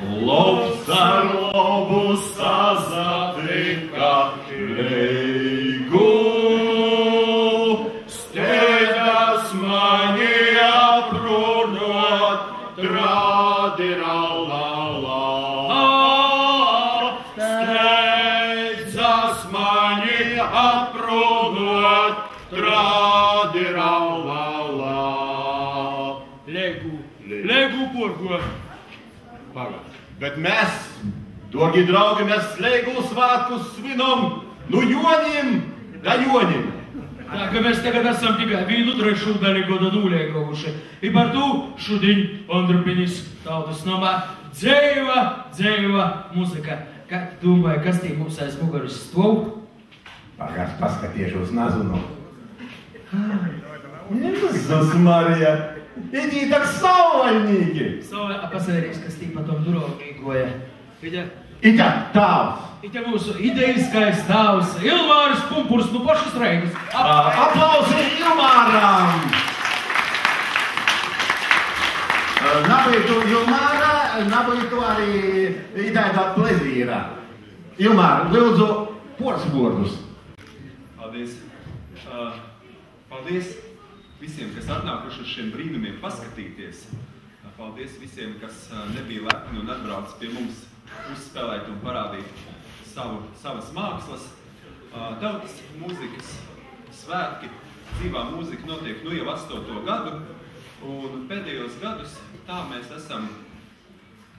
Lobs ar lobu sazatika leigu. Steidzas mani aprunot, tradiralala. Steidzas mani aprunot, tradiralala. Leigu porgo. Pagad. Bet mēs, dorgi draugi, mēs Leigu svētkus svinam no joņiem da joņiem. Tā, ka mēs tagad esam tikai vienu trešu daļu goda nūliekovuši. I par to šudiņ Ondrupinis tautas namā dzeiva muzika. Kā tu domāji, kas tī mums aiz muguras stov? Pagad, paskatiešu uz nazunu. Jēzus Marija! Idī tak sauvaļnīgi! A pasēries, kas tī pa tom durovu mīgoja. Ita tāvs! Ita mūsu ideiskais tāvs Ilmāris Pumpurs, nu pašas reigas. Aplausi Ilmāram! Nabītu Ilmāra, nabītu arī itaidā plezīrā. Ilmāra, lūdzu, porsvordus. Paldies. Paldies visiem, kas atnākuši uz šiem brīnumiem paskatīties. Paldies visiem, kas nebija lepni un atbrauc pie mums uzspēlēt un parādīt savas mākslas. Tautas mūzikas svētki, dzīvā mūzika notiek nu jau 8. gadu, un pēdējos gadus tā mēs esam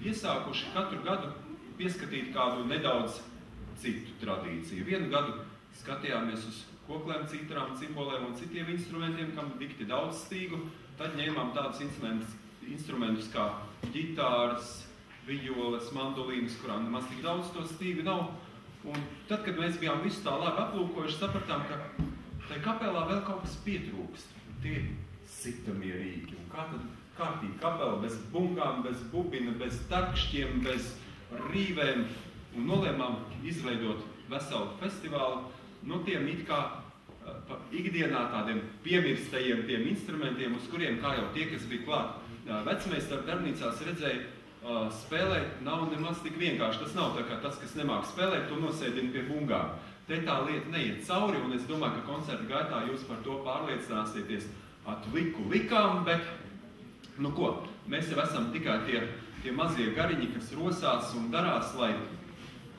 iesākuši katru gadu pieskatīt kādu nedaudz citu tradīciju. Vienu gadu skatījāmies uz koklēm, citrām, cimbolēm un citiem instrumentiem, kam dikti daudz stīgu. Tad ņēmām tādus instrumentus kā ģitāras, vijoles, mandolīnas, kurām nemaz tik daudz to stīgu nav. Un tad, kad mēs bijām visu tā labi aplūkojuši, sapratām, ka tai kapelā vēl kaut kas pietrūkst. Tie sitamie rīki. Un kā tad kārtīgi kapela bez bungām, bez bubina, bez tarkšķiem, bez rīvēm. Un nolēmām izveidot veselu festivālu no tiem it kā ikdienā tādiem piemirstajiem tiem instrumentiem, uz kuriem, kā jau tie, kas bija klāt vecmeistaru darbnīcās redzēja, spēlēt nav nemaz tik vienkārši. Tas nav tā kā tas, kas nemāk spēlēt, to nosēdina pie bungām. Te tā lieta neiet cauri, un es domāju, ka koncerta gaitā jūs par to pārliecināsieties likām, bet, nu ko, mēs jau esam tikai tie mazie gariņi, kas rosās un darās, lai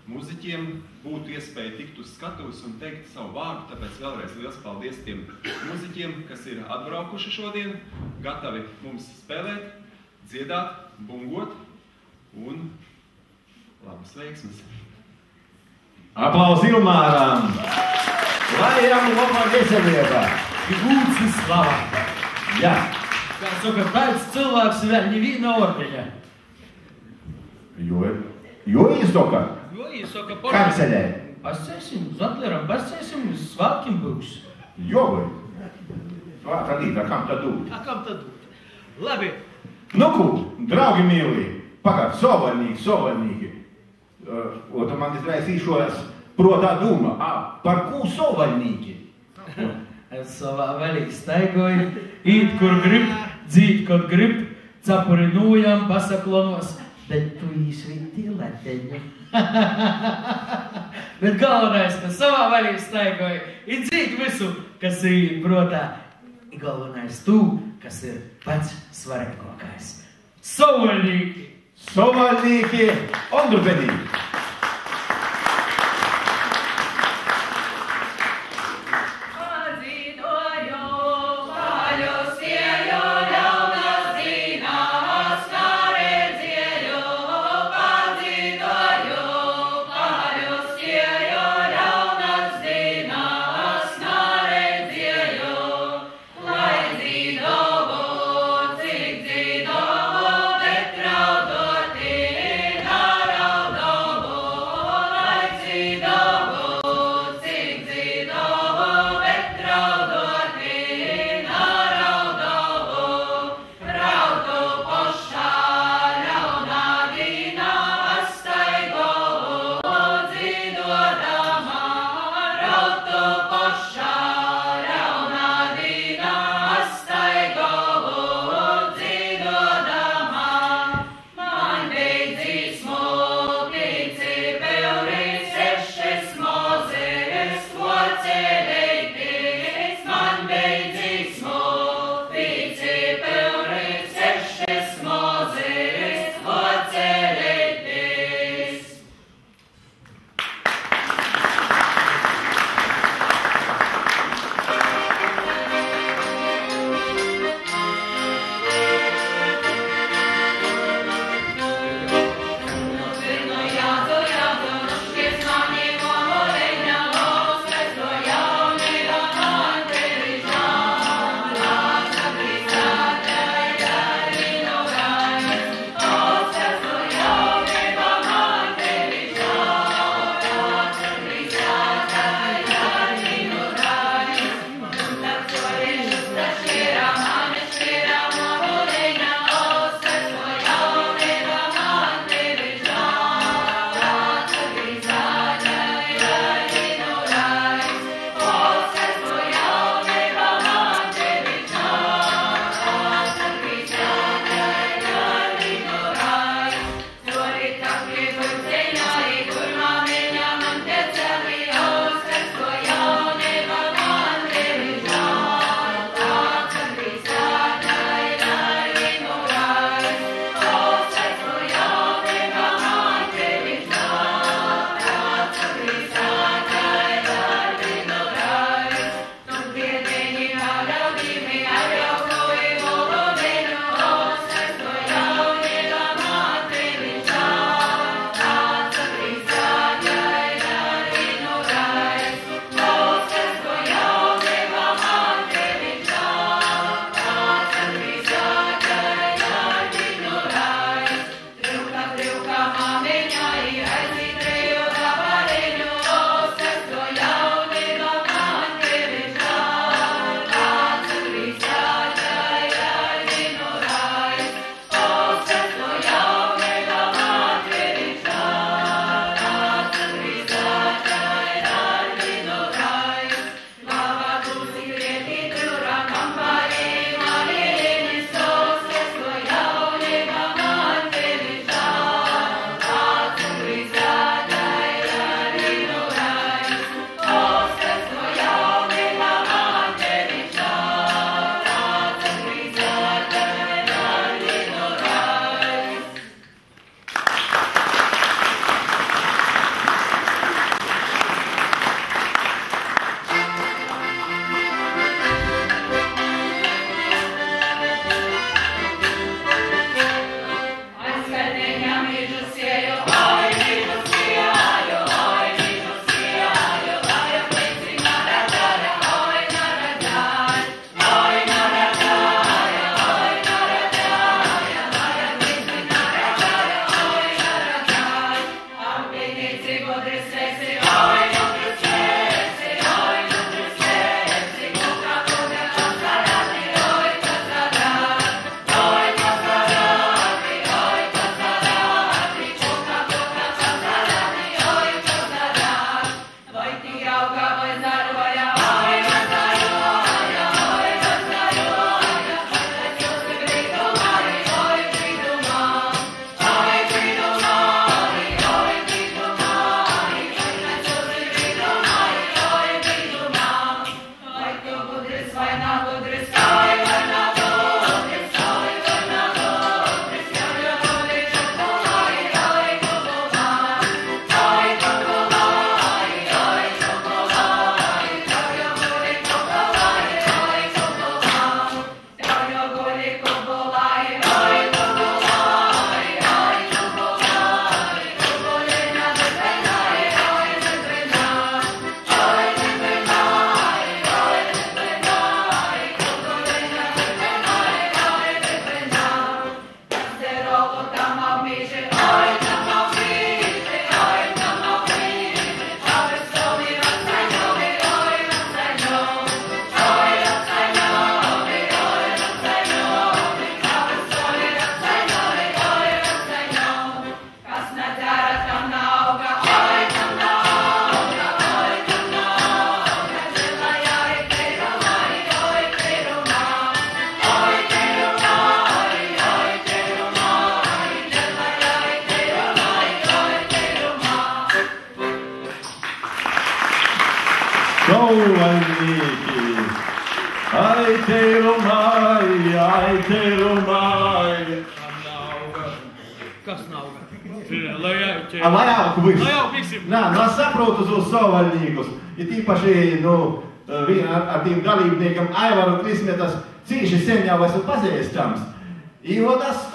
muziķiem būtu iespēja tikt uz skatuves un teikt savu vārdu, tāpēc vēlreiz liels paldies tiem muziķiem, kas ir atbraukuši šodien, gatavi mums spēlēt, dziedāt, bungot un labas veiksmes. Aplaus Ilmāram! Lai jām labā veselībā! Gūts un slava! Jā! Kā saka, tāds cilvēks vēl neviena ordeņa. Jo īstoka? Jo īstoka Karcelē? Pasēsim, uz Atleram pasēsim, uz svātkiem būs. Jo, vai? Svāta rītā, kam tad dūt? Kam tad dūt? Labi. Nu, ko, draugi mīlī, pagād, sovaļnīgi. Ota man izraisīšos protā dūma, par kū sovaļnīgi? Es savā velīgi staigoju, īt, kur grib, dzīt, kur grib, capurinūjam, pasaklonos, bet tu īsvīti leteņu. Bet galvenais, ka savā velīgi staigoju, īt dzīt visu, kas ir protā. Galvenais tu, kas ir pats svarīgākais. Sovaļnīgi! Sovaļnīgi! Ondrupenīgi! sovaļnīki. Ai, teirumai. Kas nav? Lai Augu viss. Lai augu visiem. Nā, nu es saprotu uz sovaļnīkus. Ir tīpaši, ar tiem dalībniekam Aivaru Krismetas cīši sen jau esmu pazīstams. Jo tas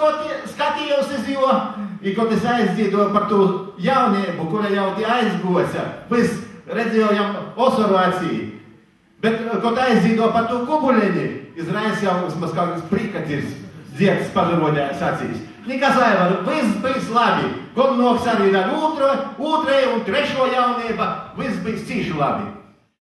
skatījos, jo, kad es aizdzīdoju par to jaunību, kura jau tie aizgosa, vis redzējām osoru acī. Bet, kad aizdzīdoju par to kubuļeni, izrais jau vismaz kaut kāds prikatirs dzieks pažarodējās acīs. Nekas Aivaru, viss bijis labi. Kad noks arī otrai un trešo jaunība, viss bijis cīši labi.